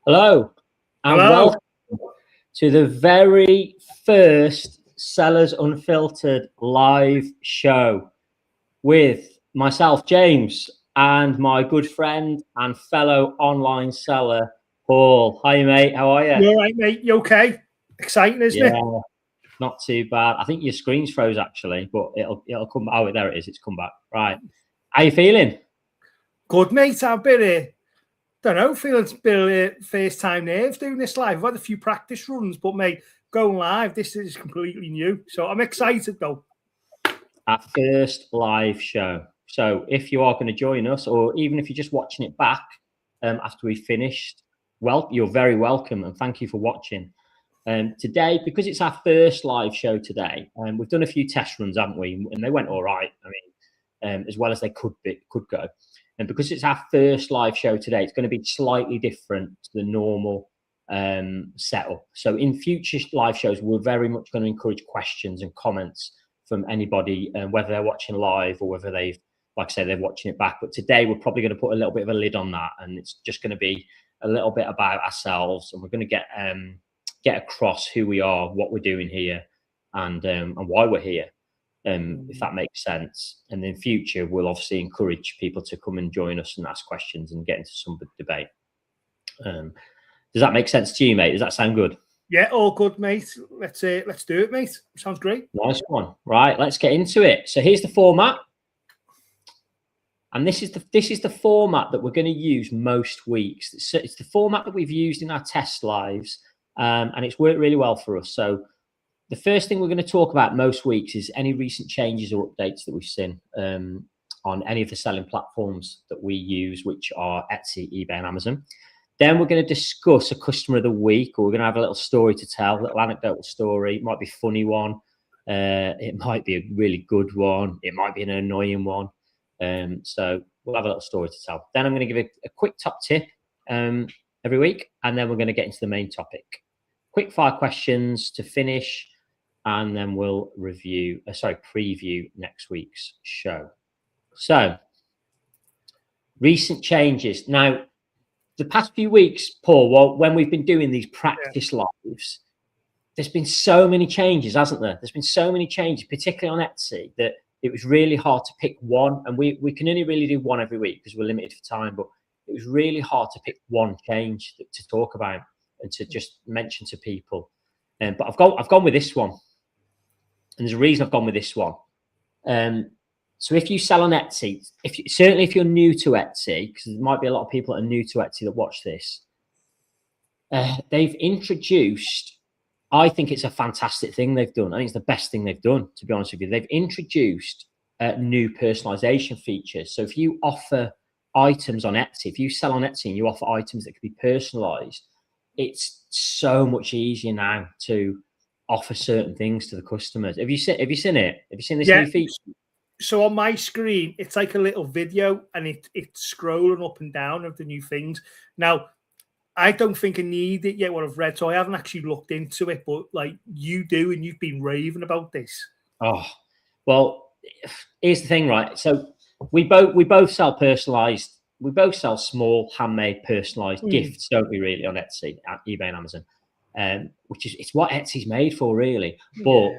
Hello, and Hello. welcome to the very first Sellers Unfiltered live show with myself, James, and my good friend and fellow online seller, Paul. Hi, mate. How are you? You all right, mate? You okay? Exciting, isn't it? Yeah, not too bad. I think your screen's froze actually, but it'll come. Oh, there it is. It's come back. Right. How you feeling? Good, mate. I've been don't know, feeling a bit first time nerves doing this live. I've had a few practice runs, but mate, going live, this is completely new. So I'm excited though. Our first live show. So if you are going to join us, or even if you're just watching it back after we finished, well, you're very welcome and thank you for watching. Today, because it's our first live show today, we've done a few test runs, haven't we? And they went all right. I mean, as well as they could go. And because it's our first live show today, it's going to be slightly different to the normal setup. So in future live shows, we're very much going to encourage questions and comments from anybody, whether they're watching live or whether they've, like I say, they're watching it back. But today we're probably going to put a little bit of a lid on that, and it's just going to be a little bit about ourselves, and we're going to get across who we are, what we're doing here, and why we're here. If that makes sense. And in future, we'll obviously encourage people to come and join us and ask questions and get into some debate. Does that make sense to you, mate? Does that sound good? Yeah, all good, mate. Let's do it, mate. Sounds great. Nice one. Right, let's get into it. So here's the format. And this is the format that we're going to use most weeks. It's the format that we've used in our test lives, and it's worked really well for us. So the first thing we're going to talk about most weeks is any recent changes or updates that we've seen on any of the selling platforms that we use, which are Etsy, eBay, and Amazon. Then we're going to discuss a customer of the week, or we're going to have a little story to tell, a little anecdotal story. It might be a funny one. It might be a really good one. It might be an annoying one. So we'll have a little story to tell. Then I'm going to give a quick top tip every week, and then we're going to get into the main topic. Quick fire questions to finish, and then we'll preview next week's show. So, recent changes. Now, the past few weeks, Paul, when we've been doing these practice lives, there's been so many changes, hasn't there? There's been so many changes, particularly on Etsy, that it was really hard to pick one. And we can only really do one every week because we're limited for time, but it was really hard to pick one change to talk about and to just mention to people. But I've gone with this one. And there's a reason I've gone with this one. So if you sell on Etsy, certainly if you're new to Etsy, because there might be a lot of people that are new to Etsy that watch this, they've introduced, I think it's a fantastic thing they've done. I think it's the best thing they've done, to be honest with you. They've introduced new personalization features. So if you offer items on Etsy, if you sell on Etsy and you offer items that can be personalized, it's so much easier now to offer certain things to the customers. Have you seen it? Have you seen this new feature? So on my screen, it's like a little video, and it's scrolling up and down of the new things. Now, I don't think I need it yet, what I've read, so I haven't actually looked into it, but like you do, and you've been raving about this. Oh, well, here's the thing, right? So we both sell personalized, we both sell small, handmade, personalized gifts, don't we, really, on Etsy, eBay, and Amazon, which is, it's what Etsy's made for, really. But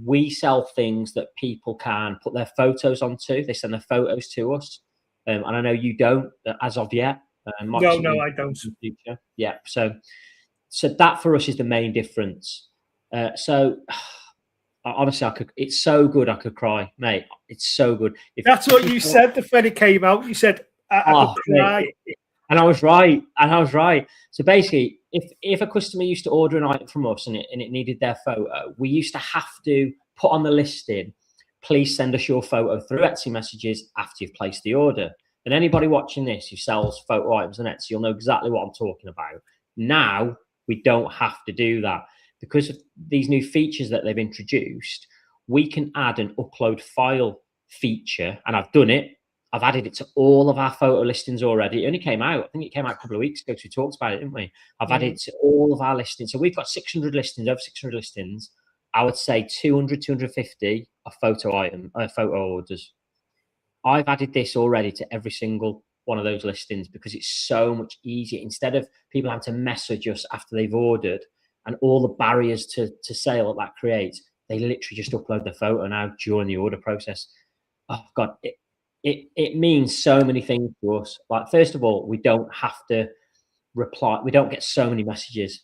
we sell things that people can put their photos onto. They send their photos to us, and I know you don't as of yet. No, I don't. Yeah, so that for us is the main difference. So honestly, it's so good I could cry, mate. It's so good. That's what you said when it came out. You said I could cry. Mate, and I was right. So basically, if a customer used to order an item from us and it needed their photo, we used to have to put on the listing, please send us your photo through Etsy messages after you've placed the order. And anybody watching this who sells photo items on Etsy, you'll know exactly what I'm talking about. Now, we don't have to do that. Because of these new features that they've introduced, we can add an upload file feature, and I've done it. I've added it to all of our photo listings already. It only came out, I think it came out a couple of weeks ago, because we talked about it, didn't we? I've added it to all of our listings. So we've got 600 listings, over 600 listings. I would say 200, 250 are photo orders. I've added this already to every single one of those listings because it's so much easier. Instead of people having to message us after they've ordered and all the barriers to sale that creates, they literally just upload the photo now during the order process. Oh God, it means so many things to us. Like, first of all, we don't have to reply. We don't get so many messages.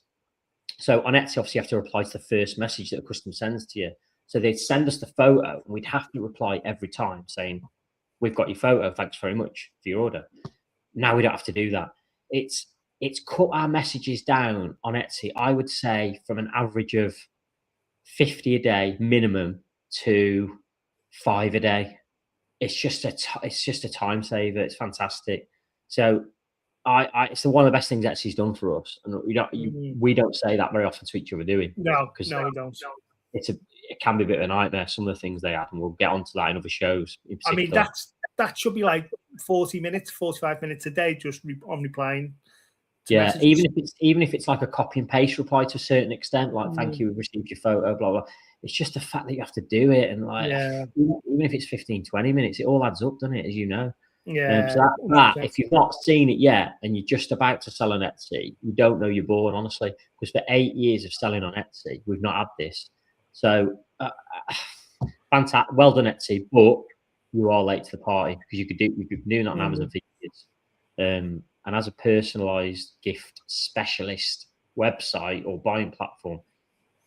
So on Etsy, obviously, you have to reply to the first message that a customer sends to you. So they'd send us the photo, and we'd have to reply every time saying, "We've got your photo. Thanks very much for your order." Now we don't have to do that. It's cut our messages down on Etsy, I would say, from an average of 50 a day minimum to 5 a day. It's just a time saver. It's fantastic. So it's one of the best things Etsy's done for us, and we don't say that very often to each other, do we? No, we don't. It can be a bit of a nightmare, some of the things they add, and we'll get onto that in other shows. I mean, that should be like 40 minutes, 45 minutes a day just on replying. Yeah, messages. even if it's like a copy and paste reply to a certain extent, like "Thank you, we've received your photo," blah blah. It's just the fact that you have to do it, and like even if it's 15, 20 minutes, it all adds up, doesn't it? As you know. Yeah. So that if you've not seen it yet and you're just about to sell on Etsy, you don't know you're born, honestly, because for 8 years of selling on Etsy, we've not had this. So fantastic, well done, Etsy, but you are late to the party because you've been doing that on Amazon for years. And as a personalized gift specialist website or buying platform,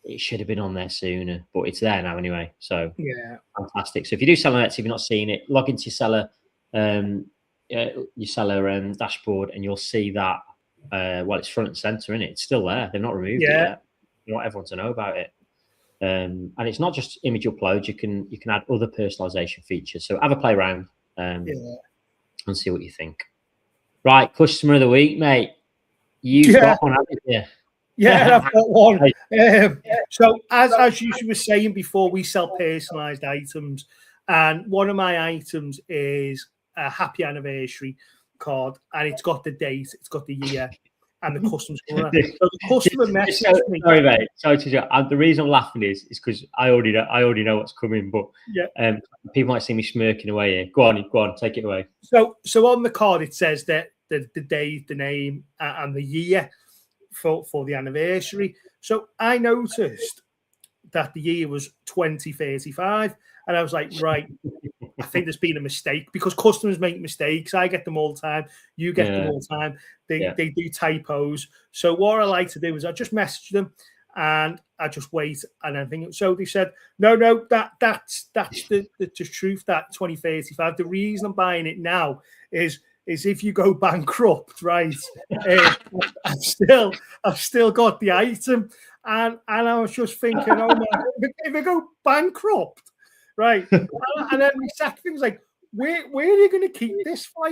it should have been on there sooner, but it's there now anyway. So yeah, fantastic. So if you do sell on Etsy, if you've not seen it, log into your seller dashboard, and you'll see that. Well, it's front and center, isn't it? It's still there. They've not removed it yet. You want everyone to know about it. And it's not just image upload. You can add other personalization features. So have a play around and see what you think. Right, customer of the week, mate. You've got one, haven't you? Yeah, I've got one. So as you were saying before, we sell personalized items, and one of my items is a happy anniversary card, and it's got the date, it's got the year, and the customer's coming. So the customer messaged me. Sorry, mate. Sorry to interrupt. The reason I'm laughing is because I already know what's coming, but people might see me smirking away here. Go on, take it away. So on the card it says that the date, the name, and the year for the anniversary. So I noticed that the year was 2035, and I was like, right, I think there's been a mistake, because customers make mistakes. I get them all the time. You get them all the time. They do typos. So what I like to do is I just message them and I just wait. And I think so. They said, no, that's the truth. That 2035. The reason I'm buying it now is if you go bankrupt, right? I've still got the item, and I was just thinking, oh man, if I go bankrupt. Right, and then the second thing was like, where are you going to keep this for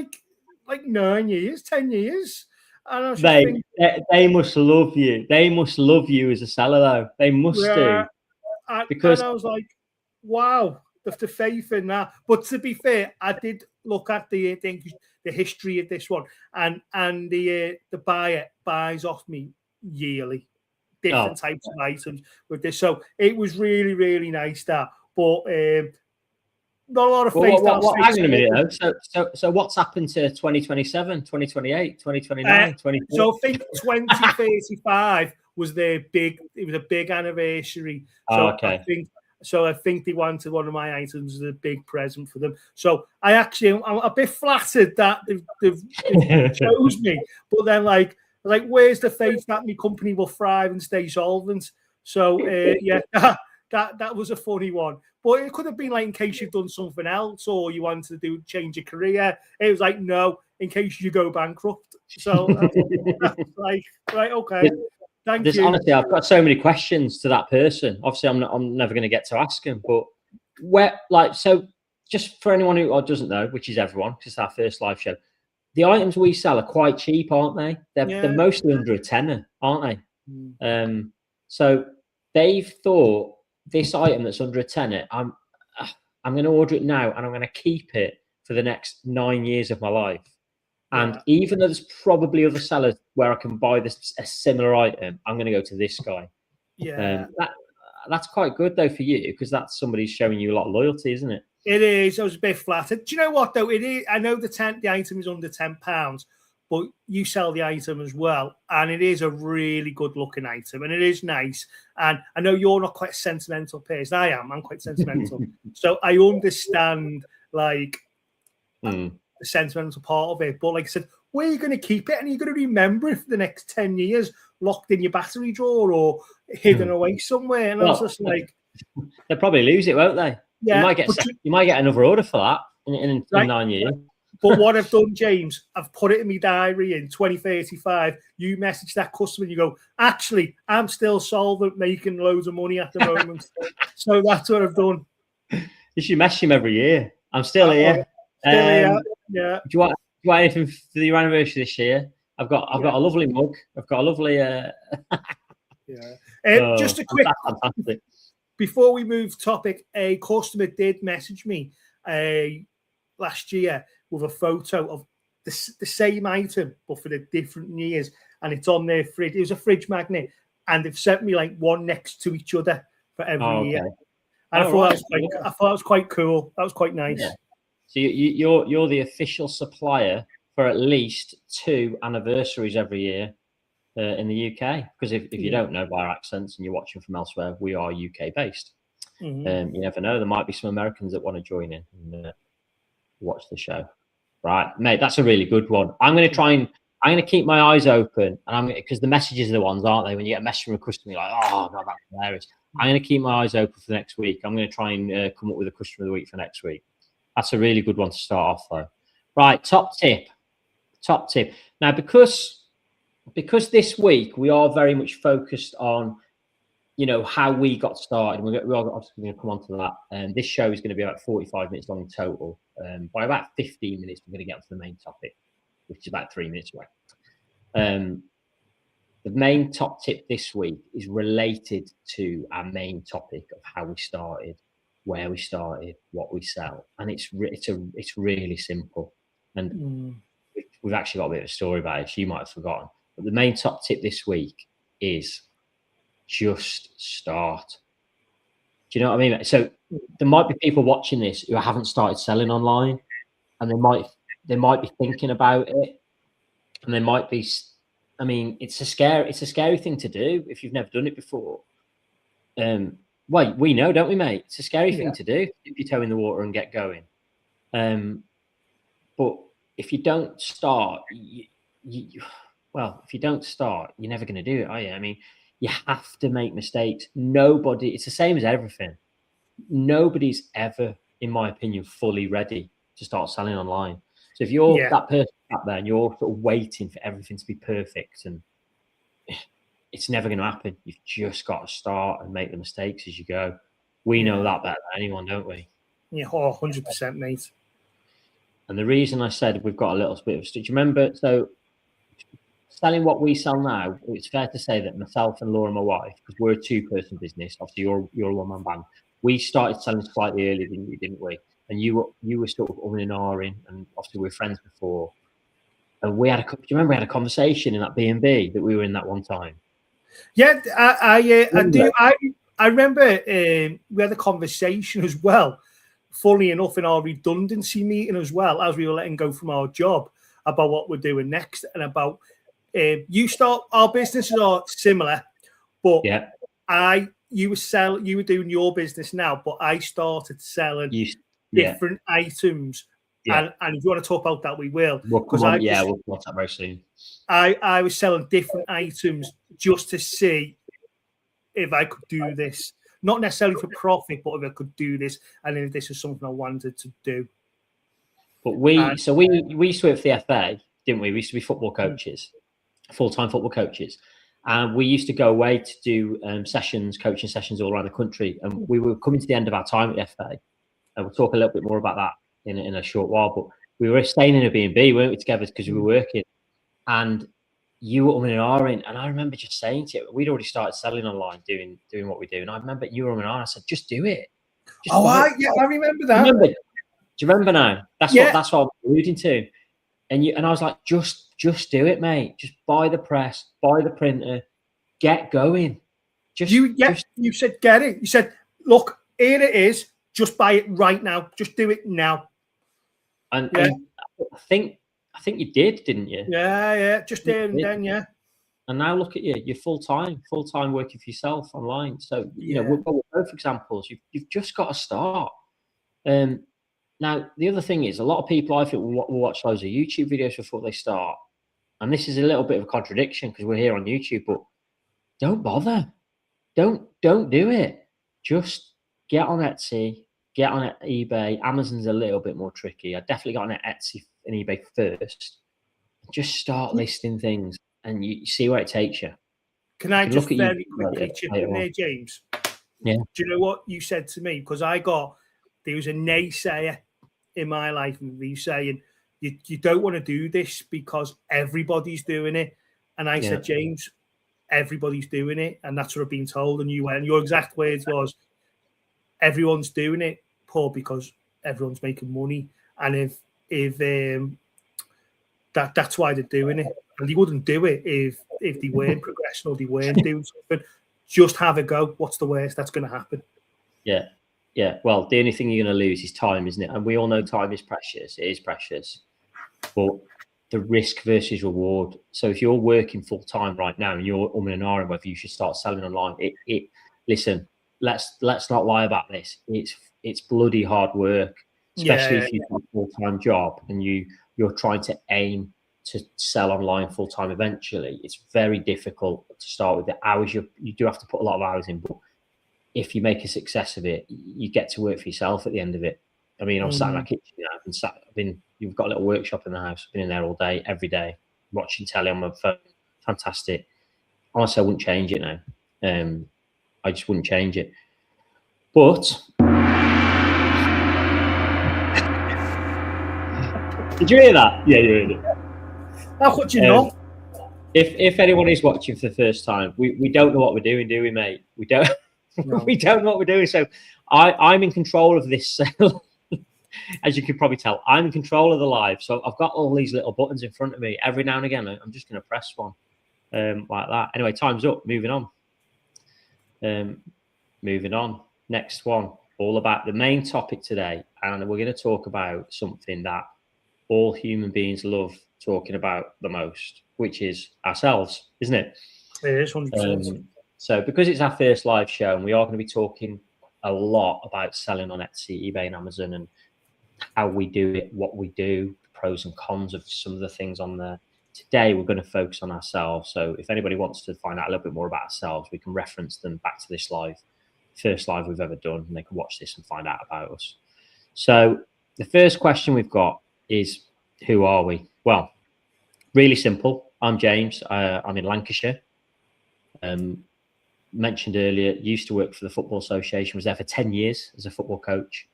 like 9 years, 10 years? And I was thinking, they must love you. They must love you as a seller, though. They must do. Because I was like, wow, the faith in that. But to be fair, I did look at the history of this one, and the buyer buys off me yearly, different types of items with this. So it was really, really nice that. But not a lot of faith. Hang on a minute, though. So what's happened to 2027, 2028, 2029, 2040? So I think 2035 was their big. It was a big anniversary. So okay. I think they wanted one of my items as a big present for them. So I'm a bit flattered that they've chose me. But then like where's the faith that my company will thrive and stay solvent? So That was a funny one, but it could have been like in case you've done something else or you wanted to change your career. It was like, no, in case you go bankrupt. So that's like, right, okay, thank you. Honestly, I've got so many questions to that person. Obviously, I'm never going to get to ask him, but so just for anyone who doesn't know, which is everyone, because it's our first live show, the items we sell are quite cheap, aren't they? They're mostly under a tenner, aren't they? So they've thought, this item that's under a tenner, I'm going to order it now, and I'm going to keep it for the next 9 years of my life. And even though there's probably other sellers where I can buy a similar item, I'm going to go to this guy. Yeah, that's quite good though for you, because that's somebody showing you a lot of loyalty, isn't it? It is. I was a bit flattered. Do you know what though? It is. I know the item is under £10, but you sell the item as well, and it is a really good looking item, and it is nice. And I know you're not quite sentimental, Piers. I am. I'm quite sentimental, so I understand like the sentimental part of it. But like I said, where are you going to keep it, and you're going to remember it for the next 10 years, locked in your battery drawer or hidden away somewhere. And I was just like, they'll probably lose it, won't they? Yeah, you might get another order for that in 9 years. But what I've done, James, I've put it in my diary in 2035. You message that customer and you go, actually, I'm still solvent, making loads of money at the moment. So that's what I've done. You should message him every year. I'm still here. Yeah. Do you want anything for your anniversary this year? I've got a lovely mug. I've got a lovely. Just a quick. Before we move topic, a customer did message me last year with a photo of the same item, but for the different years, and it's on their fridge. It was a fridge magnet, and they've sent me like one next to each other for every year. And I thought that was quite cool. That was quite nice. Yeah. So you're the official supplier for at least 2 anniversaries every year in the UK. Because if you don't know by our accents and you're watching from elsewhere, we are UK based. You never know. There might be some Americans that want to join in and watch the show. Right, mate, that's a really good one. I'm going to keep my eyes open, and because the messages are the ones, aren't they? When you get a message from a customer, you're like, oh, God, that's hilarious. I'm going to keep my eyes open for next week. I'm going to try and come up with a customer of the week for next week. That's a really good one to start off, though. Right, top tip. Now, because this week we are very much focused on, how we got started. We're obviously going to come on to that. And this show is going to be about 45 minutes long in total. By about 15 minutes, we're going to get to the main topic, which is about 3 minutes away. The main top tip this week is related to our main topic of how we started, where we started, what we sell, and it's really simple. And we've actually got a bit of a story about it. So you might have forgotten, but the main top tip this week is just start. Do you know what I mean? So there might be people watching this who haven't started selling online, and they might be thinking about it, and they might be. I mean, it's a scary thing to do if you've never done it before. Well, we know, don't we, mate? It's a scary thing to do. Dip your toe in the water and get going. But if you don't start, if you don't start, you're never going to do it, are you? I mean, you have to make mistakes. It's the same as everything. Nobody's ever, in my opinion, fully ready to start selling online. So if you're that person out there and you're sort of waiting for everything to be perfect, and it's never going to happen. You've just got to start and make the mistakes as you go. We know that better than anyone, don't we? Yeah, 100%, mate. And the reason I said we've got a little bit of do you remember? So selling what we sell now, it's fair to say that myself and Laura, my wife, because we're a 2-person business, obviously you're a one-man band, we started selling slightly earlier than you, didn't we? And you were sort of umming and ahhing, and obviously we were friends before. And do you remember we had a conversation in that B&B that we were in that one time? Yeah, I do. I remember we had a conversation as well, funny enough, in our redundancy meeting as well, as we were letting go from our job, about what we're doing next, and about our businesses are similar, but you were doing your business now, but I started selling different items. And if you want to talk about that, we will. We'll talk about that very soon. I was selling different items just to see if I could do this. Not necessarily for profit, but if I could do this, and if this was something I wanted to do. But we used to work for the FA, didn't we? We used to be football coaches, full-time football coaches. And we used to go away to do coaching sessions all around the country. And we were coming to the end of our time at the FA. And we'll talk a little bit more about that in a short while, but we were staying in a B&B, weren't we, together, because we were working, and you were umming and ahhing, and I remember just saying to you, we'd already started selling online, doing what we do, and I remember you were umming and ahhing. I said, just do it. I remember that. Do you remember now? That's what I'm alluding to. And I was like, just do it, mate. Just buy the press, buy the printer, get going. You said get it. You said, look, here it is. just buy it right now. Just do it now. And I think you did, didn't you? Yeah. Just there and then, yeah. And now look at you. You're full time working for yourself online. So you know, we're both examples. You've just got to start. Now the other thing is, a lot of people, I think, will watch loads of YouTube videos before they start. And this is a little bit of a contradiction because we're here on YouTube, but don't bother. Don't do it. Just get on Etsy, get on eBay. Amazon's a little bit more tricky. I definitely got on Etsy and eBay first. Just start listing things and you see where it takes you. Can I just very quickly chip in there, James? Yeah. Do you know what you said to me? Because there was a naysayer in my life and me saying, you don't want to do this because everybody's doing it. And I said, James, everybody's doing it. And that's what I've been told. And your exact words was, everyone's doing it, Paul, because everyone's making money. And if that's why they're doing it. And they wouldn't do it if they weren't progressing or they weren't doing something. Just have a go. What's the worst that's going to happen? Yeah. Well, the only thing you're going to lose is time, isn't it? And we all know time is precious. It is precious. But the risk versus reward. So if you're working full time right now and you're and ahhing whether you should start selling online, listen, let's not lie about this. It's bloody hard work, especially if you've got a full-time job and you're trying to aim to sell online full-time eventually. It's very difficult to start with. The hours you do have to put a lot of hours in, but if you make a success of it, you get to work for yourself at the end of it. I mean, I'm sat in my kitchen now. You've got a little workshop in the house. I've been in there all day, every day, watching telly on my phone. Fantastic. Honestly, I wouldn't change it now. I just wouldn't change it. But did you hear that? Yeah, you heard it. How could you not? If anyone is watching for the first time, we don't know what we're doing, do we, mate? We don't. No. We don't know what we're doing. So I'm in control of this. As you can probably tell, I'm in control of the live. So I've got all these little buttons in front of me. Every now and again, I'm just going to press one like that. Anyway, time's up. Moving on. Next one, all about the main topic today. And we're going to talk about something that all human beings love talking about the most, which is ourselves, isn't it? It is 100%. So because it's our first live show and we are going to be talking a lot about selling on Etsy, eBay and Amazon and how we do it, what we do, pros and cons of some of the things on there. Today, we're going to focus on ourselves. So if anybody wants to find out a little bit more about ourselves, we can reference them back to this first live we've ever done, and they can watch this and find out about us. So the first question we've got is, who are we? Well, really simple. I'm James. I'm in Lancashire. Mentioned earlier, used to work for the Football Association, was there for 10 years as a football coach.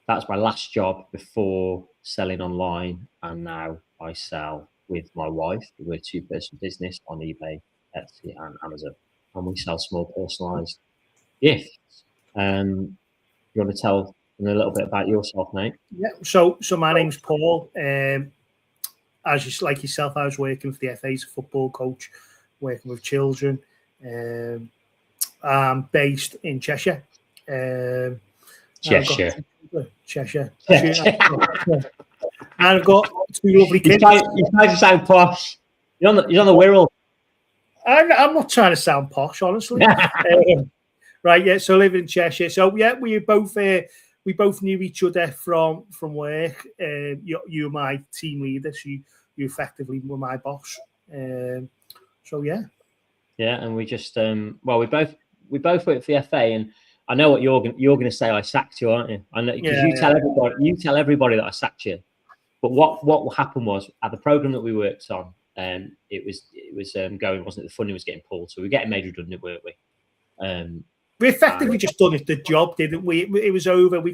That was my last job before selling online, and now I sell with my wife. We're a two-person business on eBay, Etsy and Amazon, and we sell small personalised gifts. You want to tell me a little bit about yourself, mate? Yeah, so my name's Paul. As like yourself, I was working for the FA as a football coach, working with children. I'm based in Cheshire. Cheshire. And I've got two lovely kids. You're trying to sound posh. You're on the Wirral. I'm not trying to sound posh, honestly. Right, yeah. So I live in Cheshire. So yeah, we both knew each other from work. You're my team leader, so you effectively were my boss. So yeah. Yeah, and we just we both work for the FA, and I know what you're going to say. I sacked you, aren't you? I know because you tell everybody that I sacked you. But what happened was at the program that we worked on, it was going, wasn't it? The funding was getting pulled, so we were getting made redundant, weren't we? We effectively just done the job, didn't we? It was over. We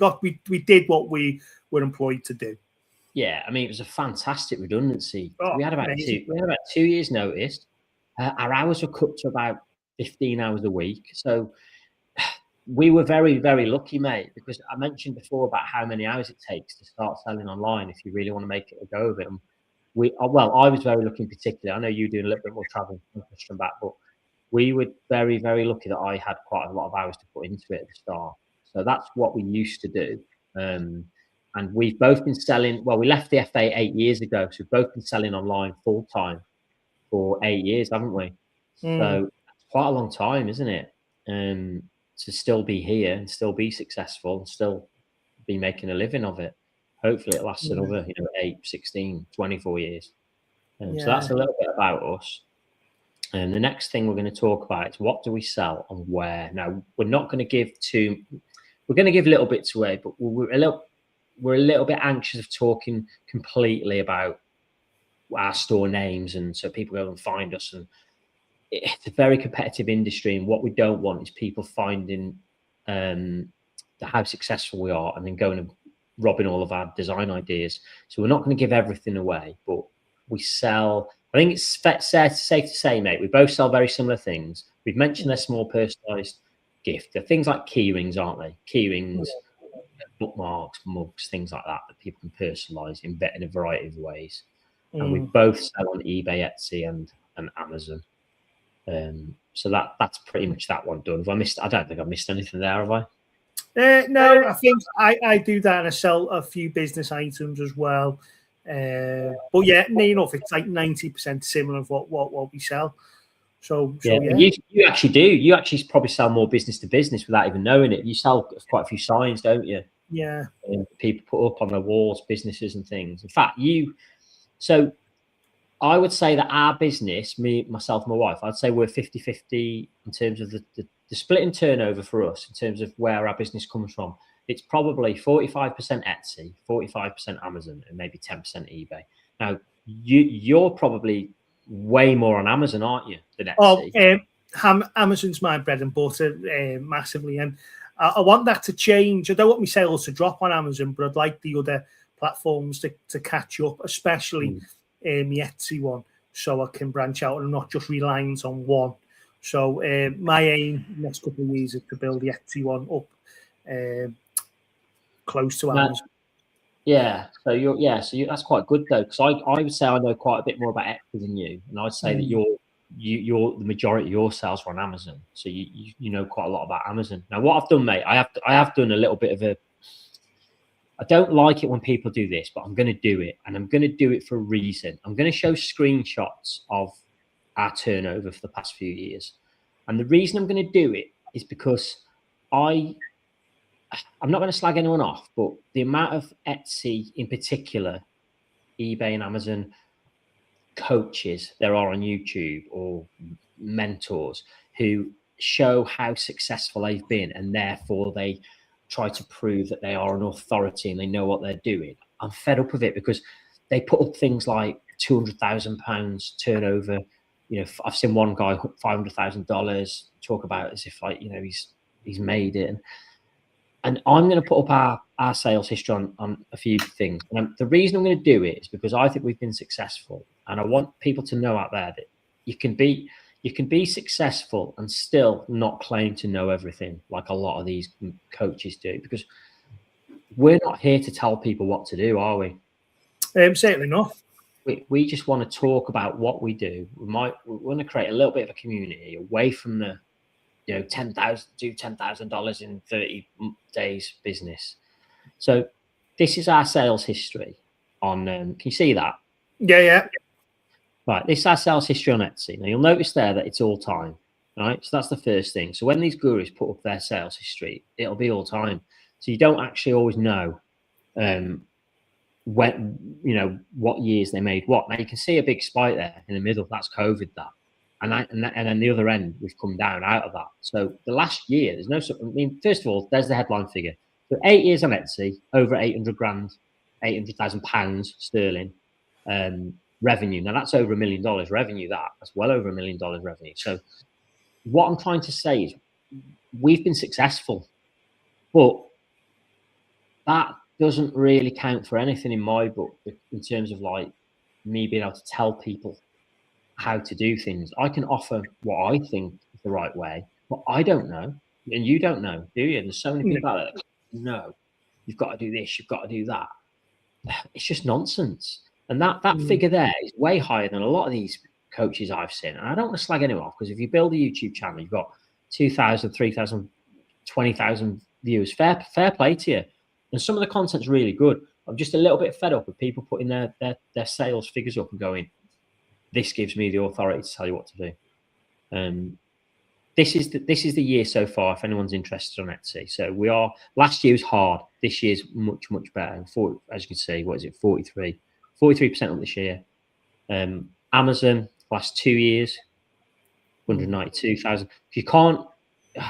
did what we were employed to do. Yeah, I mean, it was a fantastic redundancy. Oh, we had about 2 years' notice. Our hours were cut to about 15 hours a week. So we were very, very lucky, mate, because I mentioned before about how many hours it takes to start selling online if you really want to make it a go of it. And I was very lucky in particular. I know you're doing a little bit more traveling from back, but we were very, very lucky that I had quite a lot of hours to put into it at the start. So that's what we used to do. And we've both been selling. Well, we left the FA 8 years ago, so we've both been selling online full time for 8 years, haven't we? So it's quite a long time, isn't it? To still be here and still be successful and still be making a living of it. Hopefully it lasts another, 8, 16, 24 years. So that's a little bit about us. And the next thing we're going to talk about is what do we sell and where. Now, we're not going to give we're going to give little bits away, but we're a little bit anxious of talking completely about our store names, and so people go and find us. And it's a very competitive industry, and what we don't want is people finding how successful we are and then going and robbing all of our design ideas. So we're not going to give everything away, but we sell. I think it's safe to say, mate, we both sell very similar things. We've mentioned they're small personalized gift. They're things like key rings, aren't they? Key rings, bookmarks, mugs, things like that people can personalize in a variety of ways. And we both sell on eBay, Etsy, and Amazon. So that's pretty much that one done. I don't think I've missed anything there, have I? No, I think I do that, and I sell a few business items as well. But yeah, near enough, it's like 90% similar of what we sell. So yeah. You actually do. You actually probably sell more business to business without even knowing it. You sell quite a few signs, don't you? Yeah. People put up on their walls, businesses and things. In fact, so I would say that our business, myself, my wife, I'd say we're 50-50 in terms of the split in turnover for us, in terms of where our business comes from. It's probably 45% Etsy, 45% Amazon, and maybe 10% eBay. Now, you're probably way more on Amazon, aren't you, than Etsy? Amazon's my bread and butter massively, and I want that to change. I don't want my sales to drop on Amazon, but I'd like the other platforms to catch up, especially my Etsy one, so I can branch out and not just reliant on one. So my aim next couple of years is to build the Etsy one up close to Amazon. Yeah, so that's quite good though, because I would say I know quite a bit more about Etsy than you, and I'd say that you're the majority of your sales are on Amazon, so you know quite a lot about Amazon. Now, what I've done, mate, I have done a little bit of I don't like it when people do this, but I'm going to do it, and I'm going to do it for a reason. I'm going to show screenshots of our turnover for the past few years, and the reason I'm going to do it is because I'm not going to slag anyone off, but the amount of Etsy in particular, eBay and Amazon coaches there are on YouTube, or mentors who show how successful they've been, and therefore they try to prove that they are an authority and they know what they're doing. I'm fed up with it because they put up things like £200,000 turnover. I've seen one guy $500,000 talk about as if he's made it. And I'm going to put up our sales history on a few things. And the reason I'm going to do it is because I think we've been successful. And I want people to know out there that you can be successful and still not claim to know everything like a lot of these coaches do. Because we're not here to tell people what to do, are we? Certainly not. We just want to talk about what we do. We want to create a little bit of a community away from the $10,000 in 30 days business. So this is our sales history on, can you see that? Yeah. Right, this is our sales history on Etsy. Now you'll notice there that it's all time, right? So that's the first thing. So when these gurus put up their sales history, it'll be all time. So you don't actually always know when, what years they made what. Now you can see a big spike there in the middle. That's COVID, that. And then the other end, we've come down out of that. So the last year, there's no. I mean, first of all, there's the headline figure. So 8 years on Etsy, over 800 grand, 800,000 pounds sterling revenue. Now that's over $1 million revenue. That's well over $1 million revenue. So what I'm trying to say is, we've been successful, but that doesn't really count for anything in my book in terms of like me being able to tell people how to do things. I can offer what I think is the right way, but I don't know, and you don't know, do you? And there's so many people out there that no, you've got to do this, you've got to do that. It's just nonsense. And that figure there is way higher than a lot of these coaches I've seen. And I don't want to slag anyone off, because if you build a YouTube channel, you've got 2,000, 3,000, 20,000 viewers. Fair play to you. And some of the content's really good. I'm just a little bit fed up with people putting their sales figures up and going, this gives me the authority to tell you what to do. This is the year so far, if anyone's interested on Etsy. So last year was hard. This year's much, much better. As you can see, what is it, 43% up this year. Amazon, last 2 years, 192,000. You can't,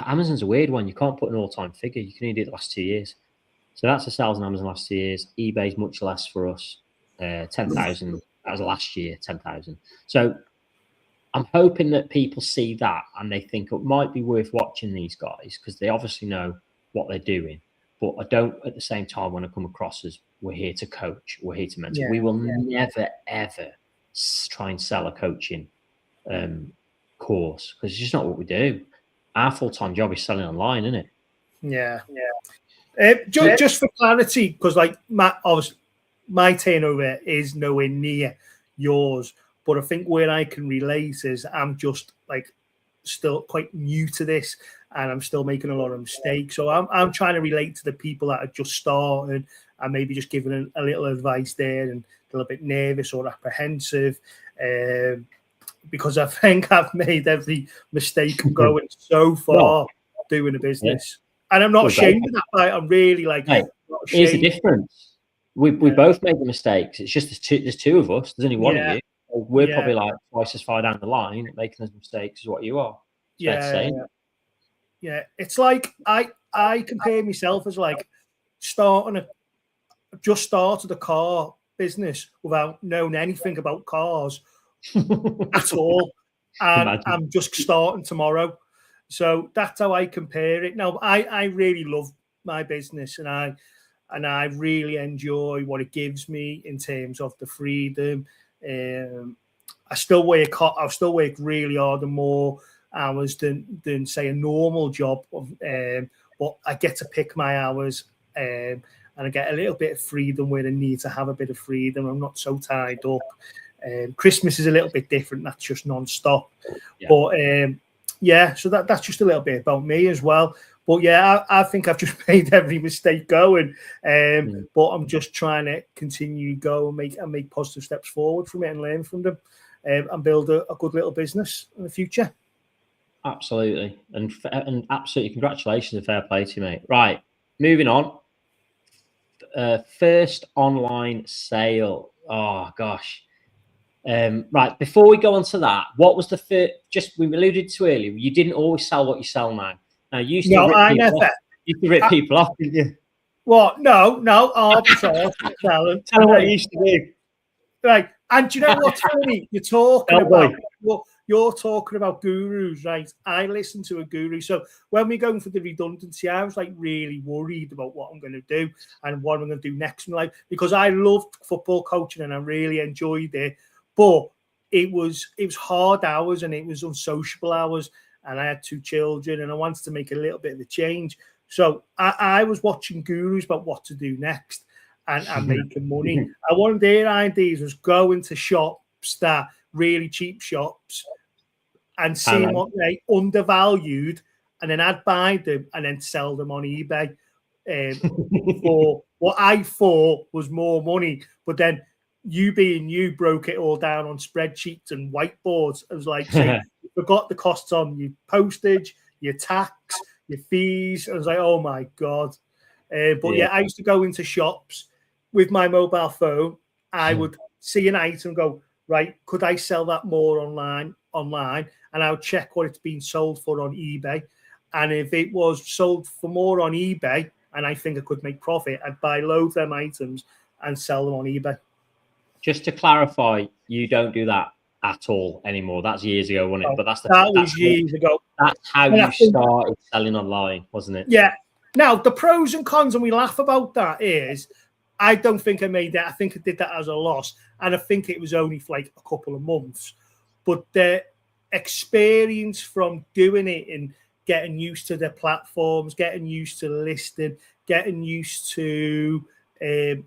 Amazon's a weird one. You can't put an all-time figure. You can only do it the last 2 years. So that's the sales on Amazon last 2 years. eBay's much less for us. 10,000. That was last year, 10,000. So I'm hoping that people see that and they think it might be worth watching these guys because they obviously know what they're doing. But I don't, at the same time, want to come across as we're here to coach, we're here to mentor. We will never, ever try and sell a coaching course because it's just not what we do. Our full-time job is selling online, isn't it? Yeah. Just for clarity, because like my turnover is nowhere near yours, but I think where I can relate is I'm just like still quite new to this and I'm still making a lot of mistakes. So I'm trying to relate to the people that are just starting and maybe just giving a little advice there and a little bit nervous or apprehensive because I think I've made every mistake going so far doing a business. And I'm not ashamed of that. I'm really like, here's the difference. We both made the mistakes. It's just there's two of us. There's only one of you. We're probably like twice as far down the line making those mistakes as what you are. Yeah. It's like I compare myself as like just started a car business without knowing anything about cars at all. And I'm just starting tomorrow. So that's how I compare it. Now, I really love my business and I really enjoy what it gives me in terms of the freedom. I still work really hard and more hours than say a normal job. But I get to pick my hours and I get a little bit of freedom where I need to have a bit of freedom. I'm not so tied up. Christmas is a little bit different. That's just non-stop. Yeah. But so that's just a little bit about me as well. But yeah, I think I've just made every mistake going. But I'm just trying to continue to go and make positive steps forward from it and learn from them and build a good little business in the future. Absolutely. And absolutely congratulations and fair play to you, mate. Right, moving on. First online sale. Oh, gosh. Right, before we go on to that, what was the first, we alluded to earlier, you didn't always sell what you sell now. Now, you used to rip people off, didn't you? What? No, arbitrage. Tell them what you used to do. Right, and do you know what's funny? You're talking about gurus, right? I listen to a guru. So when we're going for the redundancy, I was like really worried about what I'm going to do and what I'm going to do next in life because I loved football coaching and I really enjoyed it. But it was hard hours and it was unsociable hours. And I had 2 children and I wanted to make a little bit of a change. So I was watching gurus about what to do next and making money. And one of their ideas was going to shops that really cheap shops and seeing what they undervalued and then I'd buy them and then sell them on eBay for what I thought was more money. But then you broke it all down on spreadsheets and whiteboards. It was like, you forgot the costs on your postage, your tax, your fees. I was like, oh my God. I used to go into shops with my mobile phone. I would see an item and go, right, could I sell that more online? And I would check what it's been sold for on eBay. And if it was sold for more on eBay and I think I could make profit, I'd buy loads of them items and sell them on eBay. Just to clarify, you don't do that at all anymore. That's years ago, wasn't it? But that was years ago. That's how you started selling online, wasn't it? Yeah. Now, the pros and cons, and we laugh about that, is I don't think I made that. I think I did that as a loss. And I think it was only for like a couple of months. But the experience from doing it and getting used to the platforms, getting used to listing, getting used to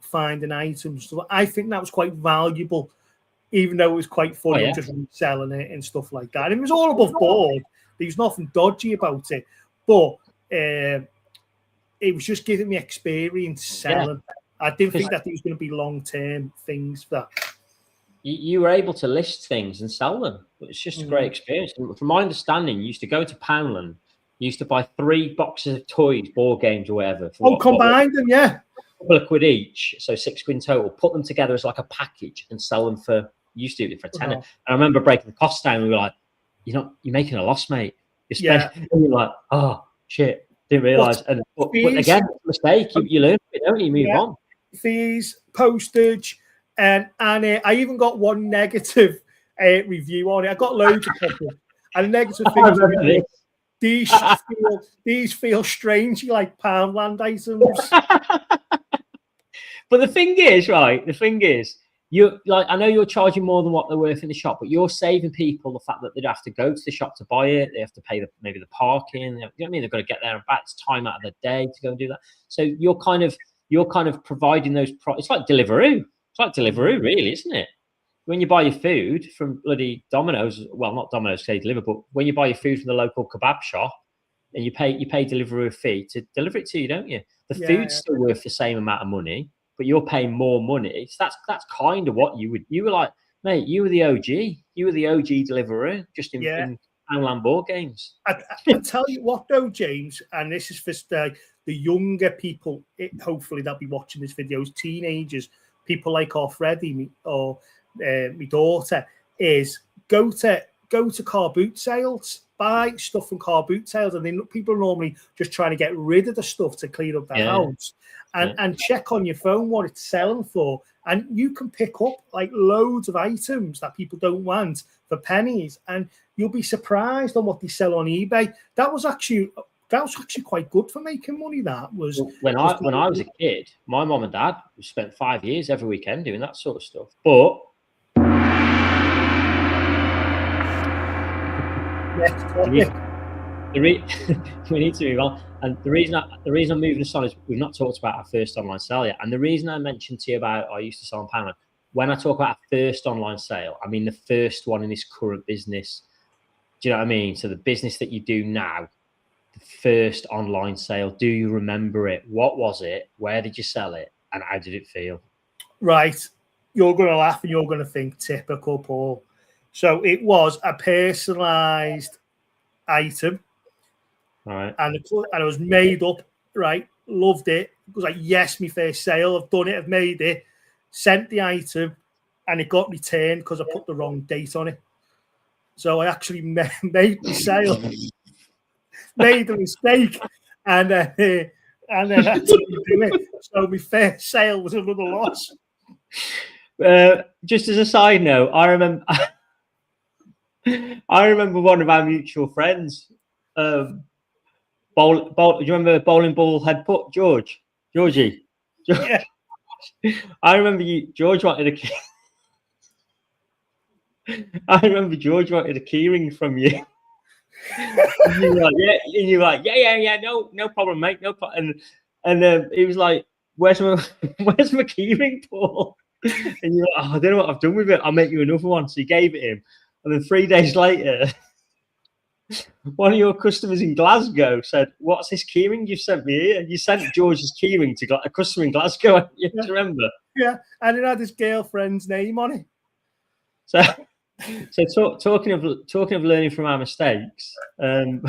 finding items, I think that was quite valuable, even though it was quite funny just selling it and stuff like that. And it was all above board. There was nothing dodgy about it. But it was just giving me experience selling. I didn't think that there was going to be long-term things for that. You were able to list things and sell them. It's just a great experience. And from my understanding, you used to go to Poundland, you used to buy 3 boxes of toys, board games or whatever. Combine them, yeah. A couple of quid each, so £6 in total. Put them together as like a package and sell them for, you used to do it for a tenner. And I remember breaking the cost down. We were like, you're making a loss, mate. And you're like, oh, shit, didn't realise. But again, mistake, you learn it, don't you? Move on. Fees, postage, and I even got one negative review on it. I got loads of people, and negative things. These feel strangely like Poundland items. But the thing is, right? The thing is, you like. I know you're charging more than what they're worth in the shop, but you're saving people the fact that they'd have to go to the shop to buy it. They have to pay maybe the parking. You know what I mean? They've got to get there and back. It's time out of the day to go and do that. So you're kind of providing those. It's like Deliveroo. It's like Deliveroo, really, isn't it? When you buy your food from bloody Domino's, well, not Domino's, say deliver, but when you buy your food from the local kebab shop, and you pay Deliveroo a fee to deliver it to you, don't you? The food's still worth the same amount of money, but you're paying more money. So that's kind of what you were like, mate. You were the OG. You were the OG Deliveroo, just in Poundland board games. I tell you what, though, James, and this is for the younger people. Hopefully, they'll be watching this video. Teenagers, people like our Freddie or my daughter, is go to car boot sales, buy stuff from car boot sales, and then people are normally just trying to get rid of the stuff to clean up the house, and check on your phone what it's selling for, and you can pick up like loads of items that people don't want for pennies, and you'll be surprised on what they sell on eBay. That was actually quite good for making money. That was when I was a kid. My mom and dad spent 5 years every weekend doing that sort of stuff, but. We need to move on, and the reason I'm moving us on is we've not talked about our first online sale yet. And the reason I mentioned to you about I used to sell on Poundland, when I talk about our first online sale, I mean the first one in this current business. Do you know what I mean? So the business that you do now, the first online sale. Do you remember it? What was it? Where did you sell it? And how did it feel? Right, you're going to laugh and you're going to think typical Paul. So it was a personalised item, right? And it was made up, right? Loved it. It was like, yes, my first sale. I've done it. I've made it. Sent the item, and it got returned because I put the wrong date on it. So I actually made the sale, made a mistake, and then had to do it. So my first sale was another loss. Just as a side note, I remember one of our mutual friends. Do you remember bowling ball head put Georgie? Yeah. I remember George wanted a key. I remember George wanted a keyring from you. And you were like, yeah, no problem, mate, no problem. And he was like, where's my keyring, Paul? And you're like, oh, I don't know what I've done with it. I'll make you another one. So you gave it him, and then 3 days later, one of your customers in Glasgow said, "What's this keyring you sent me here?" You sent George's keyring to a customer in Glasgow. You remember? Yeah, and it had his girlfriend's name on it. So talking of learning from our mistakes, let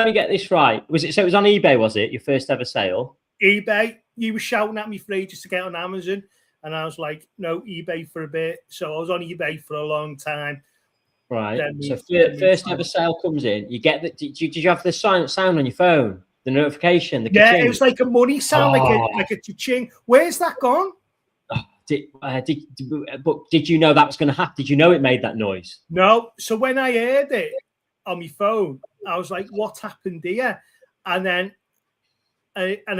me get this right. It was on eBay, was it? Your first ever sale? eBay. You were shouting at me for ages to get on Amazon, and I was like, no, eBay for a bit. So I was on eBay for a long time. Right. So first ever sale comes in. You get the. Did you have the sound on your phone? The notification. The ka-ching? It was like a money sound, like a cha-ching. Where's that gone? But did you know that was going to happen? Did you know it made that noise? No. So when I heard it on my phone, I was like, "What happened here?" And then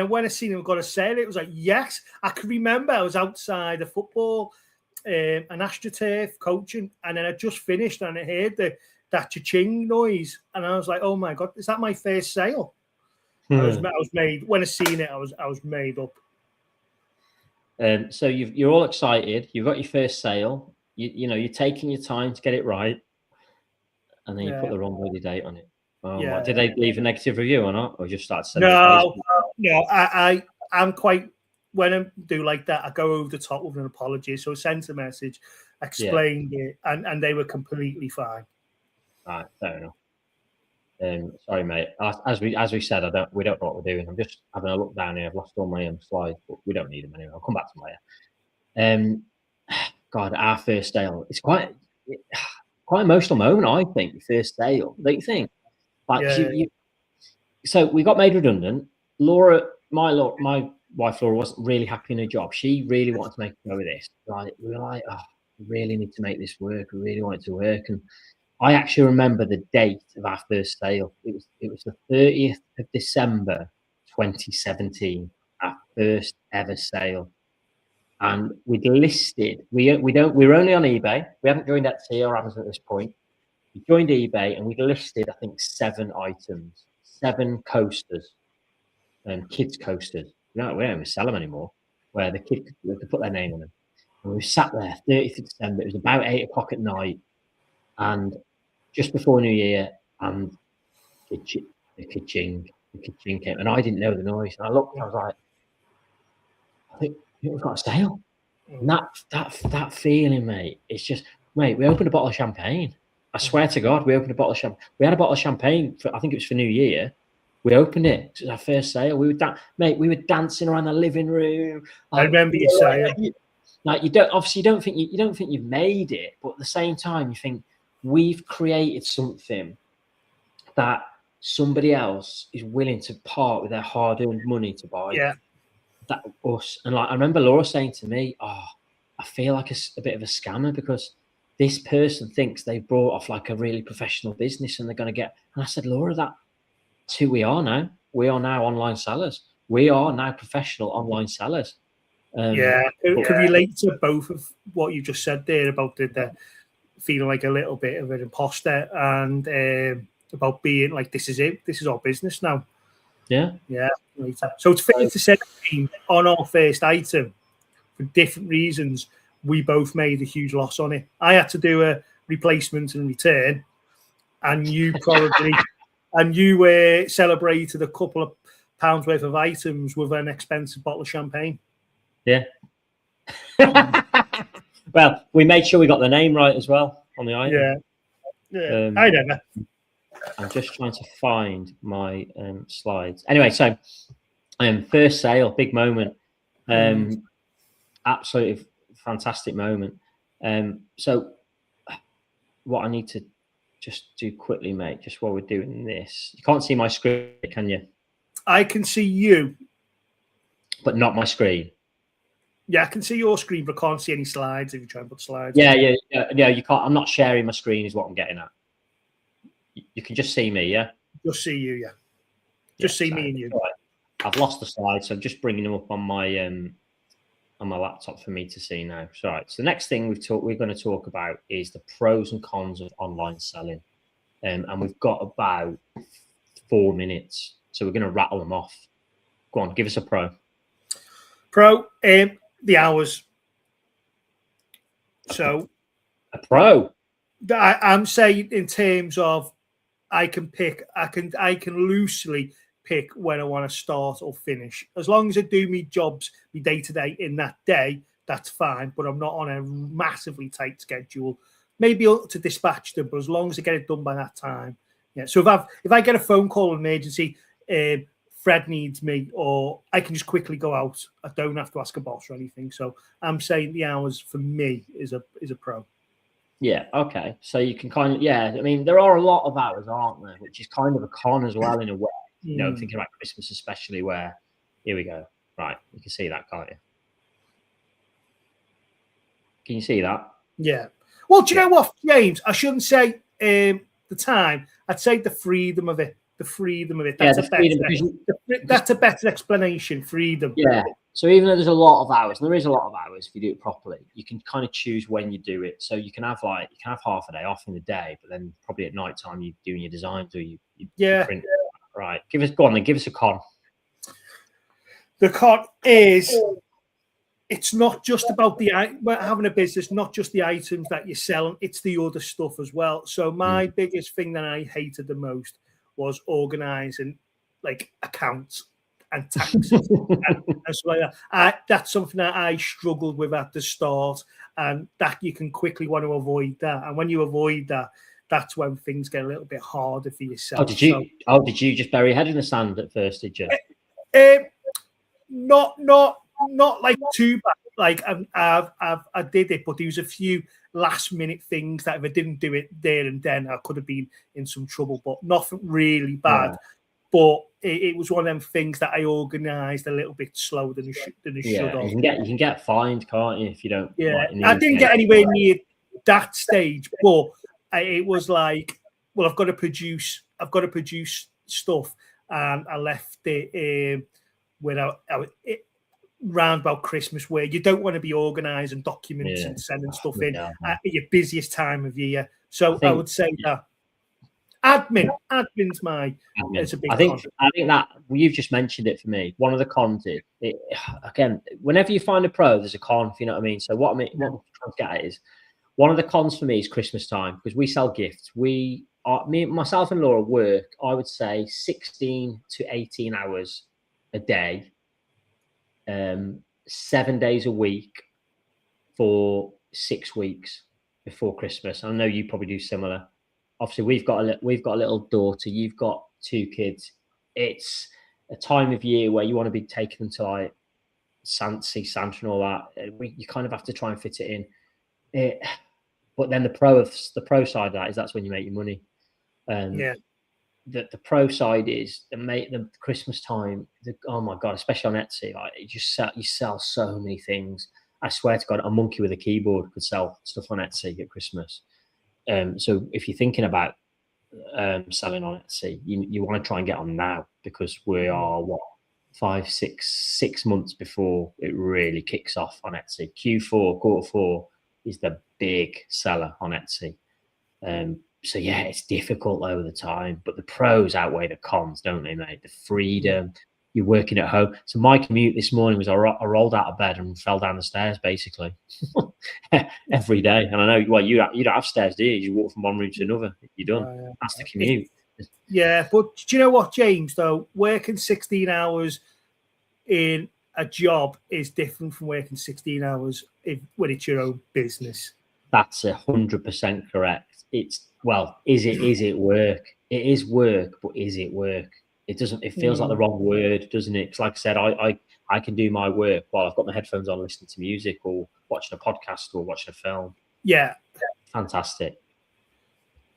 when I seen him got a sale, it was like, yes. I can remember I was outside a football, an AstroTurf coaching, and then I just finished and I heard that cha-ching noise, and I was like, "Oh my god, is that my first sale?" I was made when I seen it. I was made up. So you're all excited. You've got your first sale. You're taking your time to get it right, and then you put the wrong bloody date on it. Oh, Yeah. what, did they leave a negative review or not, or just start sending? No, I'm quite, when I do like that, I go over the top with an apology. So I sent a message, explained it, and they were completely fine. Right, fair enough. Sorry, mate. As we said, we don't know what we're doing. I'm just having a look down here. I've lost all my slides, but we don't need them anyway. I'll come back to them later. God, our first sale. It's quite emotional moment, I think. First sale, don't you think? Like, so we got made redundant. My wife Laura wasn't really happy in her job. She really wanted to make a go with this. Like, we were like, oh, we really need to make this work. We really want it to work. And I actually remember the date of our first sale. It was the 30th of December, 2017. Our first ever sale. And we'd listed. We were only on eBay. We hadn't joined Etsy or Amazon at this point. We joined eBay and we'd listed, I think, 7 items, 7 coasters, kids coasters. We don't even sell them anymore. Where the kid could put their name on them. And we sat there, 30th of December. It was about 8 o'clock at night, and just before New Year, and the ka-ching came, and I didn't know the noise. And I looked, and I was like, I think we've got a sale. And that feeling, mate, it's just, mate, we opened a bottle of champagne. I swear to God, we opened a bottle of champagne. We had a bottle of champagne for, I think it was for New Year. We opened it. It was our first sale. We were dancing around the living room. I remember you saying, like, you don't think you've made it, but at the same time, you think we've created something that somebody else is willing to part with their hard-earned money to buy. Yeah. That us. And like, I remember Laura saying to me, "Oh, I feel like a bit of a scammer because this person thinks they've brought off like a really professional business and they're going to get." And I said, "Laura, that's who we are now. We are now online sellers. We are now professional online sellers." Can relate to both of what you just said there about the feeling like a little bit of an imposter and about being like, this is it. This is our business now. Yeah. So it's fair to say on our first item, for different reasons, we both made a huge loss on it. I had to do a replacement and return, and you probably celebrated a couple of pounds worth of items with an expensive bottle of champagne. Yeah. Well, we made sure we got the name right as well on the item. Yeah. I don't know. I'm just trying to find my slides. Anyway, so first sale, big moment. Absolutely fantastic moment. So what I need to just do quickly, mate, just while we're doing this. You can't see my screen, can you? I can see you. But not my screen. Yeah, I can see your screen, but can't see any slides if you try and put slides. Yeah, you can't. I'm not sharing my screen is what I'm getting at. You can just see me, yeah? Just see you, yeah. Just see me and you. Right. I've lost the slides, so I'm just bringing them up on my laptop for me to see now. So, right. So the next thing we're going to talk about is the pros and cons of online selling. And we've got about 4 minutes. So we're going to rattle them off. Go on, give us a pro. Pro, the hours. So a pro. I'm saying in terms of I can loosely pick when I want to start or finish. As long as I do me jobs, me day to day in that day, that's fine. But I'm not on a massively tight schedule. Maybe to dispatch them, but as long as I get it done by that time. Yeah. So if I get a phone call, an emergency, Fred needs me, or I can just quickly go out. I don't have to ask a boss or anything. So I'm saying the hours for me is a pro. Yeah, okay. So you can kind of, I mean, there are a lot of hours, aren't there? Which is kind of a con as well in a way. You know, thinking about Christmas especially, where, here we go. Right, you can see that, can't you? Can you see that? Yeah. Well, do you know what, James? I shouldn't say the time. I'd say the freedom of it. The freedom of it. That's a better explanation. Freedom. Yeah. So even though there's a lot of hours, and there is a lot of hours if you do it properly, you can kind of choose when you do it. So you can have half a day off in the day, but then probably at night time you're doing your designs or you print. Right. Give us a con. The con is it's not just about having a business, not just the items that you're selling, it's the other stuff as well. So my biggest thing that I hated the most was organising like accounts and taxes and stuff like that. That's something that I struggled with at the start, and that you can quickly want to avoid that. And when you avoid that, that's when things get a little bit harder for yourself. Did you just bury your head in the sand at first? Did you? Not like too bad. Like I did it, but there was a few last minute things that if I didn't do it there and then, I could have been in some trouble. But nothing really bad. Yeah. But it was one of them things that I organised a little bit slower than it should have. You can get fined, can't you, if you don't? Yeah, I didn't get anywhere near that stage, but it was like, well, I've got to produce stuff, and I left it round about Christmas, where you don't want to be organising documents and sending stuff in at your busiest time of year. So I would say that. Admin's it's a big con. I think that you've just mentioned it for me. One of the cons is again, whenever you find a pro, there's a con, if you know what I mean. So what I'm trying to get at is, one of the cons for me is Christmas time, because we sell gifts. Myself and Laura work, I would say 16 to 18 hours a day, 7 days a week for 6 weeks before Christmas. I know you probably do similar. Obviously, we've got a little daughter. You've got 2 kids. It's a time of year where you want to be taking them to like see Santa and all that. You kind of have to try and fit it in. But then the pro side of that is that's when you make your money. The pro side is the Christmas time. Oh my God, especially on Etsy, like you sell so many things. I swear to God, a monkey with a keyboard could sell stuff on Etsy at Christmas. So if you're thinking about selling on Etsy, you want to try and get on now, because we are 6 months before it really kicks off on Etsy. Quarter4 is the big seller on Etsy. So yeah, it's difficult over the time, but the pros outweigh the cons, don't they, mate? The freedom, you're working at home. So my commute this morning was I rolled out of bed and fell down the stairs basically every day. And I know, well, you don't have stairs, do you? You walk from one room to another. You're done. That's the commute. Yeah, but do you know what, James? Though working 16 hours in a job is different from working 16 hours when it's your own business. That's 100% correct. Is it work? It is work, but is it work? It feels like the wrong word, doesn't it? Because like I said, I can do my work while I've got my headphones on, listening to music or watching a podcast or watching a film. Yeah. Fantastic.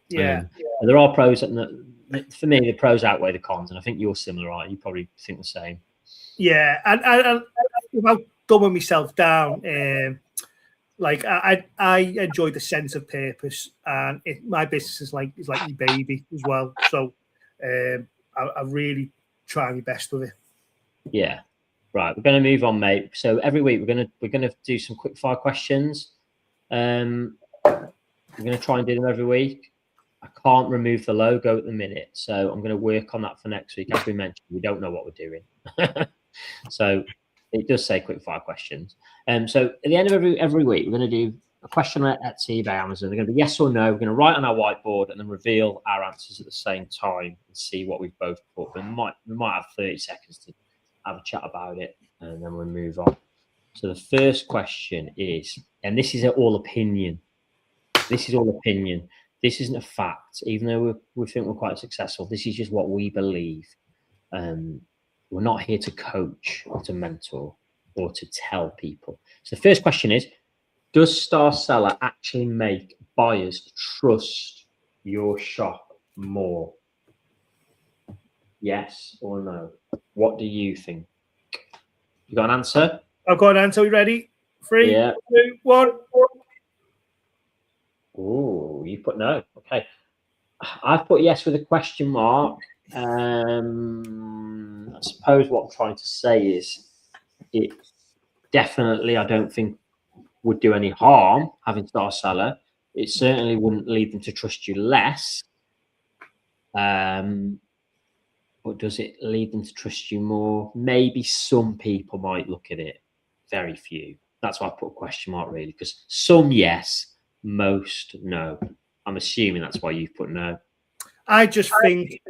Yeah. There are pros. For me, the pros outweigh the cons, and I think you're similar, right? You probably think the same. Yeah. And without dumbing myself down, like I enjoy the sense of purpose, and my business is like my baby as well. So I really try my best with it. Yeah, right. We're going to move on, mate. So every week we're going to do some quick fire questions. We're going to try and do them every week. I can't remove the logo at the minute, so I'm going to work on that for next week. As we mentioned, we don't know what we're doing, so it does say quick fire questions. So at the end of every week, we're going to do a question on Etsy, eBay, Amazon. They're going to be yes or no. We're going to write on our whiteboard and then reveal our answers at the same time and see what we've both put. We might have 30 seconds to have a chat about it, and then we'll move on. So the first question is, and this is all opinion. This is all opinion. This isn't a fact, even though we think we're quite successful. This is just what we believe. We're not here to coach or to mentor or to tell people. So the first question is, does Star Seller actually make buyers trust your shop more? Yes or no? What do you think? You got an answer? I've got an answer. Are we ready? 3, 2, 1. Oh, you put no. Okay. I've put yes with a question mark. I suppose what I'm trying to say is it definitely, I don't think, would do any harm having Star Seller. It certainly wouldn't lead them to trust you less. But does it lead them to trust you more? Maybe some people might look at it. Very few. That's why I put a question mark, really, because some yes, most no. I'm assuming that's why you've put no. I just think,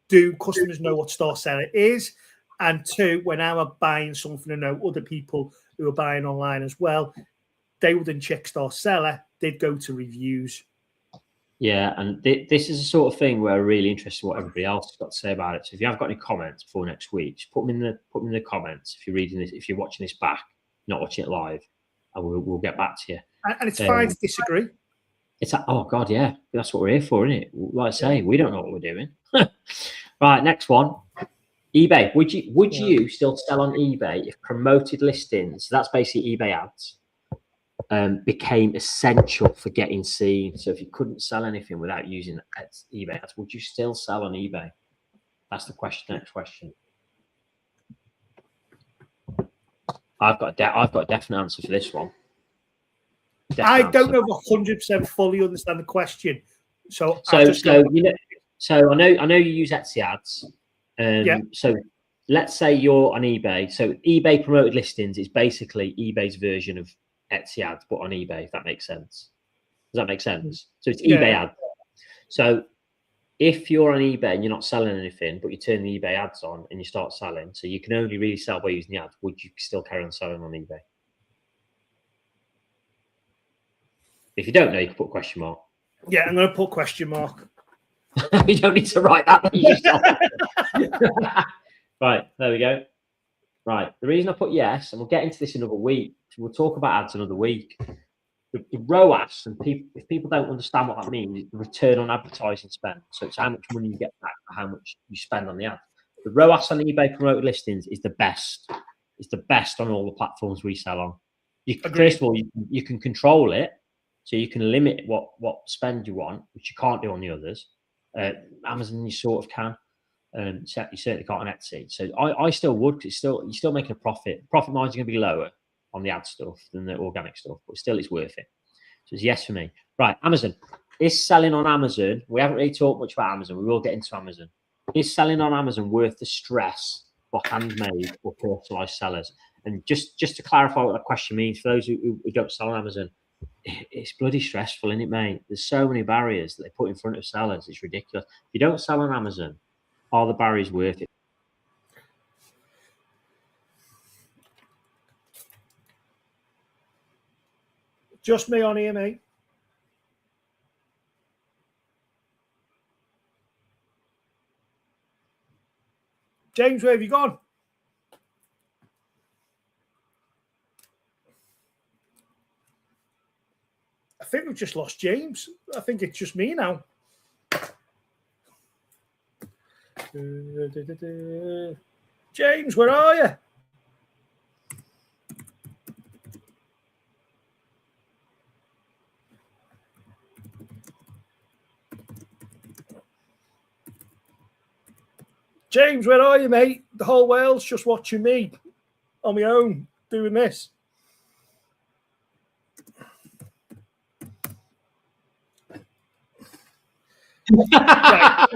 do customers know what store seller is? And two, when I'm buying something, I know other people who are buying online as well, they wouldn't check store seller, they'd go to reviews. Yeah, and this is the sort of thing where I'm really interested in what everybody else has got to say about it. So if you have got any comments before next week, just put them in the comments. If you're reading this, if you're watching this back, not watching it live, and we'll get back to you. And it's fine to disagree. It's oh god, yeah, that's what we're here for, isn't it? Like I say, we don't know what we're doing. Right, next one. eBay. Would you still sell on eBay if promoted listings? So that's basically eBay ads. Became essential for getting seen. So if you couldn't sell anything without using eBay ads, would you still sell on eBay? That's the question. Next question. I've got a definite answer for this one. I don't know if 100% fully understand the question. So I know you use Etsy ads. Yeah. So let's say you're on eBay. So eBay promoted listings is basically eBay's version of Etsy ads, but on eBay, if that makes sense. Does that make sense? So it's eBay ads. So if you're on eBay and you're not selling anything, but you turn the eBay ads on and you start selling, so you can only really sell by using the ads, would you still carry on selling on eBay? If you don't know, you can put a question mark. Yeah, I'm going to put question mark. You don't need to write that yourself. Right, there we go. Right, the reason I put yes, and we'll get into this another week, we'll talk about ads another week. The ROAS, and if people don't understand what that means, it's the return on advertising spend. So it's how much money you get back for how much you spend on the ad. The ROAS on eBay promoted listings is the best. It's the best on all the platforms we sell on. First of all, you can control it, so you can limit what spend you want, which you can't do on the others. Amazon, you sort of can. You certainly can't on Etsy. So I still would, because you're still making a profit. Profit margins are going to be lower on the ad stuff than the organic stuff, but still it's worth it. So it's yes for me. Right, Amazon. Is selling on Amazon, we haven't really talked much about Amazon, we will get into Amazon. Is selling on Amazon worth the stress for handmade or personalized sellers? And just to clarify what that question means, for those who don't sell on Amazon, it's bloody stressful, isn't it, mate? There's so many barriers that they put in front of sellers. It's ridiculous. If you don't sell on Amazon, are the barriers worth it? Just me on here, mate. James, where have you gone? I think we've just lost James. I think it's just me now. James, where are you? James, where are you, mate? The whole world's just watching me on my own doing this. Right.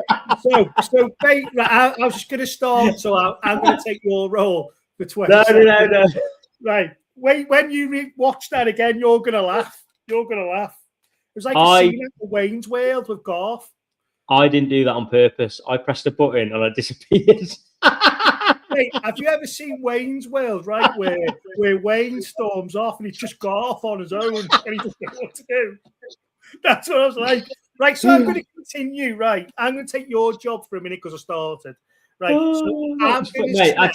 So right, I was just going to start, so I'm going to take your role for 20 seconds. No. Right. When you watch that again, you're going to laugh. You're going to laugh. It was like a scene at the Wayne's World with Garth. I didn't do that on purpose. I pressed a button and I disappeared. Hey, have you ever seen Wayne's World, right? Where Wayne storms off and it's just Garth on his own and he doesn't know what to do. That's what I was like. Right, so I'm going to continue. Right, I'm going to take your job for a minute because I started. Right,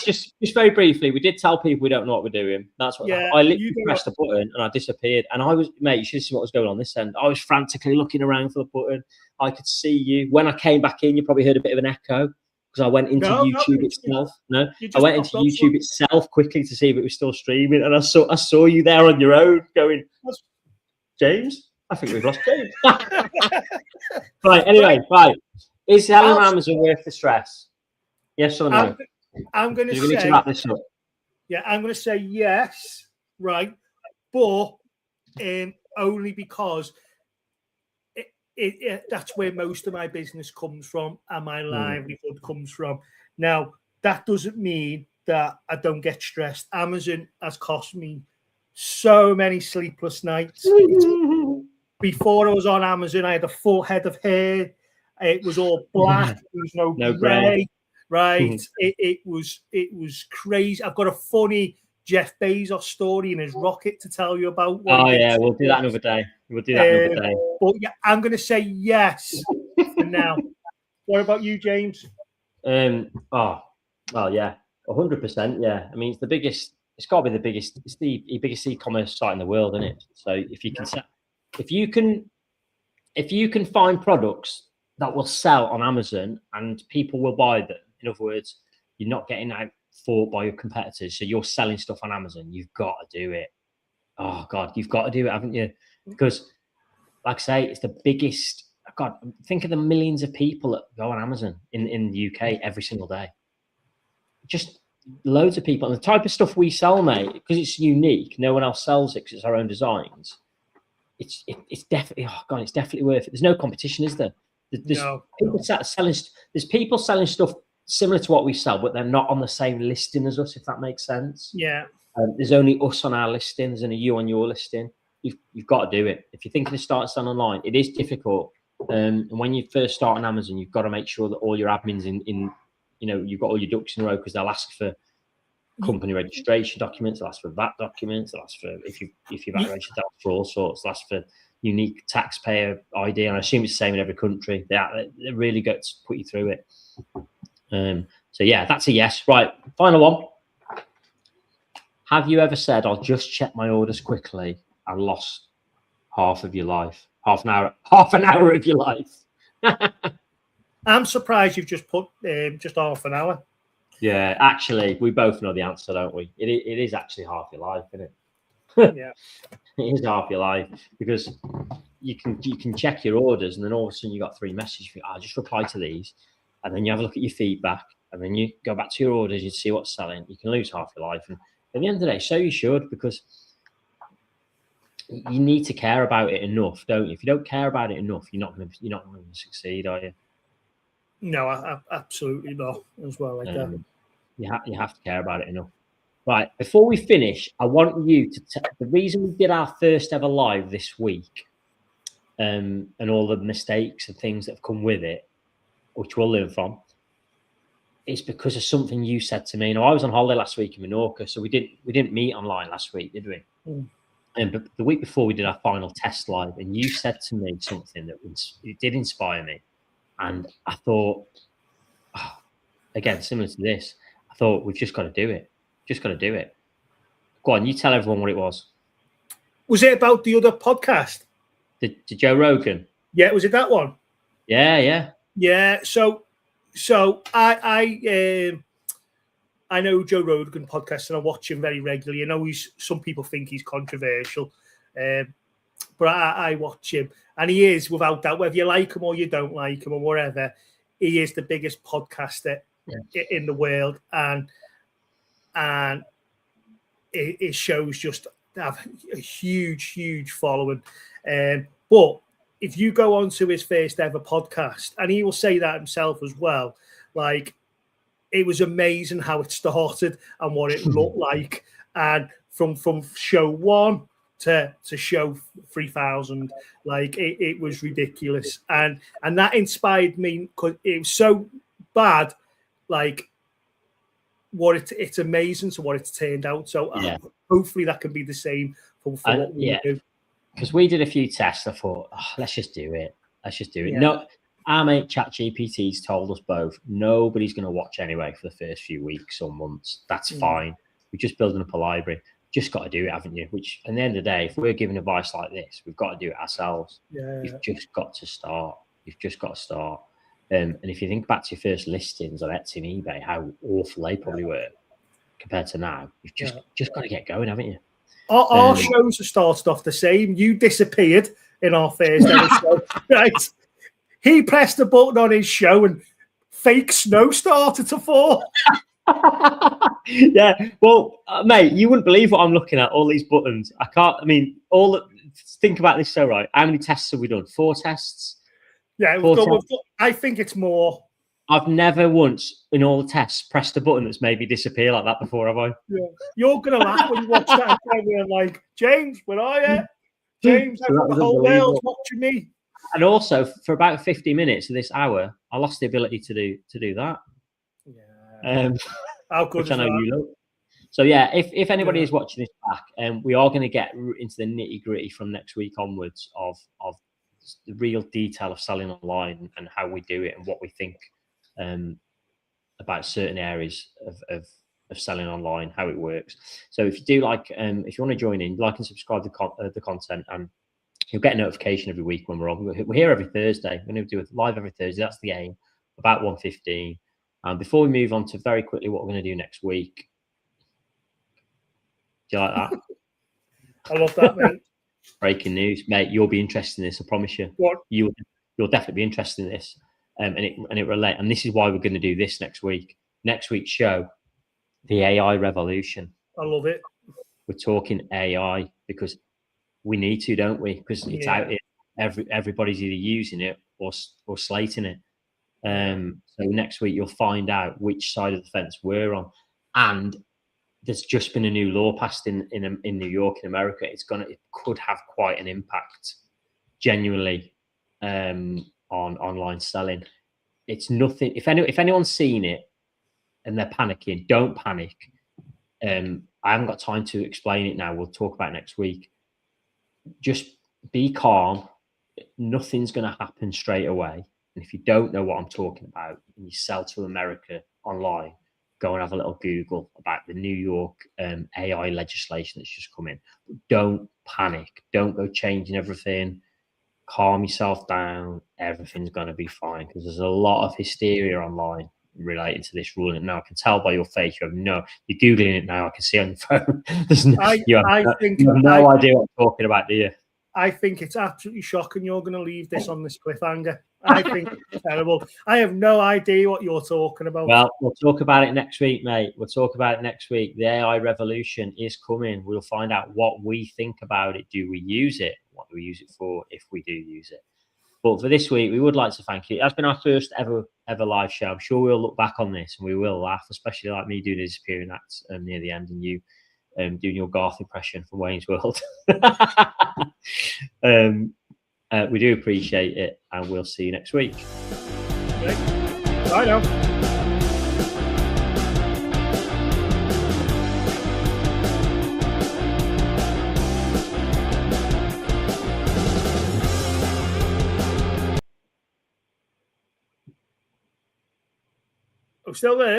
just very briefly, we did tell people we don't know what we're doing. That's what I literally pressed the button and I disappeared. And I was, mate, you should see what was going on this end. I was frantically looking around for the button. I could see you. When I came back in, you probably heard a bit of an echo because I went into YouTube itself. I went into YouTube itself quickly to see if it was still streaming, and I saw you there on your own, going, James. I think we've lost James. Right. Anyway, right. Is selling on Amazon worth the stress? Yes or no? I'm going to say. You need to wrap this up. Yeah, I'm going to say yes. Right, but only because that's where most of my business comes from and my livelihood comes from. Now, that doesn't mean that I don't get stressed. Amazon has cost me so many sleepless nights. before I was on Amazon, I had a full head of hair. It was all black. There was no grey. Right? It was crazy. I've got a funny Jeff Bezos story in his rocket to tell you about. Oh yeah, we'll do that another day. We'll do that another day. But yeah, I'm going to say yes for now. What about you, James? Oh, well, yeah, 100%. Yeah, I mean, it's the biggest. It's got to be the biggest. It's the biggest e-commerce site in the world, isn't it? So if you can find products that will sell on Amazon and people will buy them. In other words, you're not getting outfought by your competitors. So you're selling stuff on Amazon. You've got to do it. Oh God, you've got to do it, haven't you? Because, like I say, it's the biggest. God, think of the millions of people that go on Amazon in the UK every single day. Just loads of people. And the type of stuff we sell, mate, because it's unique. No one else sells it because it's our own designs. It's definitely, oh God, it's definitely worth it. There's no competition, is there? There's people selling stuff similar to what we sell, but they're not on the same listing as us, if that makes sense. Yeah. There's only us on our listing. There's only you on your listing. You've got to do it. If you're thinking of starting selling online, it is difficult. And when you first start on Amazon, you've got to make sure that all your admins you've got all your ducks in a row, because they'll ask for company registration documents, they'll ask for VAT documents, they'll ask for if you're VAT registered, they'll ask for all sorts, they'll ask for unique taxpayer ID, and I assume it's the same in every country. They really got to put you through it. So yeah, that's a yes. Right, final one. Have you ever said, "I'll just check my orders quickly," and lost half of your life, half an hour of your life? I'm surprised you've just put just half an hour. Yeah, actually, we both know the answer, don't we? It is actually half your life, isn't it? Yeah, it is half your life, because you can check your orders, and then all of a sudden you got 3 messages. You think, I'll just reply to these, and then you have a look at your feedback, and then you go back to your orders, you see what's selling. You can lose half your life, and at the end of the day, so you should, because you need to care about it enough, don't you? If you don't care about it enough, you're not going to succeed, are you? No, absolutely not. As well, like that. You have to care about it enough. Right, before we finish, I want you to the reason we did our first ever live this week, and all the mistakes and things that have come with it, which we'll learn from, is because of something you said to me. I was on holiday last week in Menorca, so we didn't meet online last week, did we? But the week before, we did our final test live, and you said to me something that it did inspire me, and I thought, again, similar to this, I thought, we've just got to do it. Just got to do it. Go on, you tell everyone what it was. Was it about the other podcast? The Joe Rogan? Yeah, was it that one? Yeah. So I know Joe Rogan podcast, and I watch him very regularly. I know some people think he's controversial, but I watch him, and he is, without doubt, whether you like him or you don't like him or whatever, he is the biggest podcaster in the world, and it shows just have a huge following. But if you go onto his first ever podcast, and he will say that himself as well, like, it was amazing how it started and what it looked like, and from show 1 to show 3,000, like it was ridiculous, and that inspired me, because it was so bad, like, it's amazing to what it's turned out. So hopefully that can be the same for what we do. Because we did a few tests. I thought, let's just do it. Yeah. No, our mate ChatGPT's told us both, nobody's going to watch anyway for the first few weeks or months. That's fine. We're just building up a library. Just got to do it, haven't you? Which, at the end of the day, if we're giving advice like this, we've got to do it ourselves. You've just got to start. And if you think back to your first listings on Etsy and eBay, how awful they probably were compared to now, you've just got to get going, haven't you? Our shows have started off the same. You disappeared in our first episode, right? He pressed a button on his show and fake snow started to fall. Yeah, well, mate, you wouldn't believe what I'm looking at, all these buttons. Think about this, so right. How many tests have we done? 4 tests? Yeah, I think it's more. I've never once in all the tests pressed a button that's made me disappear like that before, have I? Yeah. You're going to laugh when you watch that and you're like, James, where are you? James, So that was the whole unbelievable. world's watching me. And also, for about 50 minutes of this hour, I lost the ability to do that. Yeah. How good which I is know that? you love. So yeah, if anybody Yeah. is watching this back, we are going to get into the nitty gritty from next week onwards of the real detail of selling online and how we do it and what we think about certain areas of selling online, how it works. So if you do like, if you want to join in, like and subscribe to the content, and you'll get a notification every week when we're on. We're here every Thursday. We're going to do it live every Thursday. That's the aim. About 1:15. Before we move on to very quickly what we're going to do next week. Do you like that? I love that, mate. Breaking news, mate. You'll be interested in this. I promise you. What? You'll definitely be interested in this. And it relate. And this is why we're going to do this next week. Next week's show, the AI revolution. I love it. We're talking AI because we need to, don't we? Because it's out here. Everybody's either using it or slating it. So next week you'll find out which side of the fence we're on. And there's just been a new law passed in New York in America. It could have quite an impact, genuinely, on online selling. It's nothing. If anyone's seen it and they're panicking, don't panic. I haven't got time to explain it now. We'll talk about it next week. Just be calm. Nothing's going to happen straight away. And if you don't know what I'm talking about and you sell to America online, go and have a little Google about the New York AI legislation that's just come in. Don't panic. Don't go changing everything. Calm yourself down. Everything's going to be fine, because there's a lot of hysteria online relating to this ruling. Now, I can tell by your face, you're Googling it now. I can see on your phone. You have no idea what I'm talking about, do you? I think it's absolutely shocking you're going to leave this on this cliffhanger. I think it's terrible. I have no idea what you're talking about. Well, we'll talk about it next week, mate. We'll talk about it next week. The AI revolution is coming. We'll find out what we think about it. Do we use it? What do we use it for if we do use it? But for this week, we would like to thank you. It has been our first ever live show. I'm sure we'll look back on this and we will laugh, especially like me doing the disappearing acts near the end and you doing your Garth impression from Wayne's World. We do appreciate it, and we'll see you next week. Bye now. I'm still there.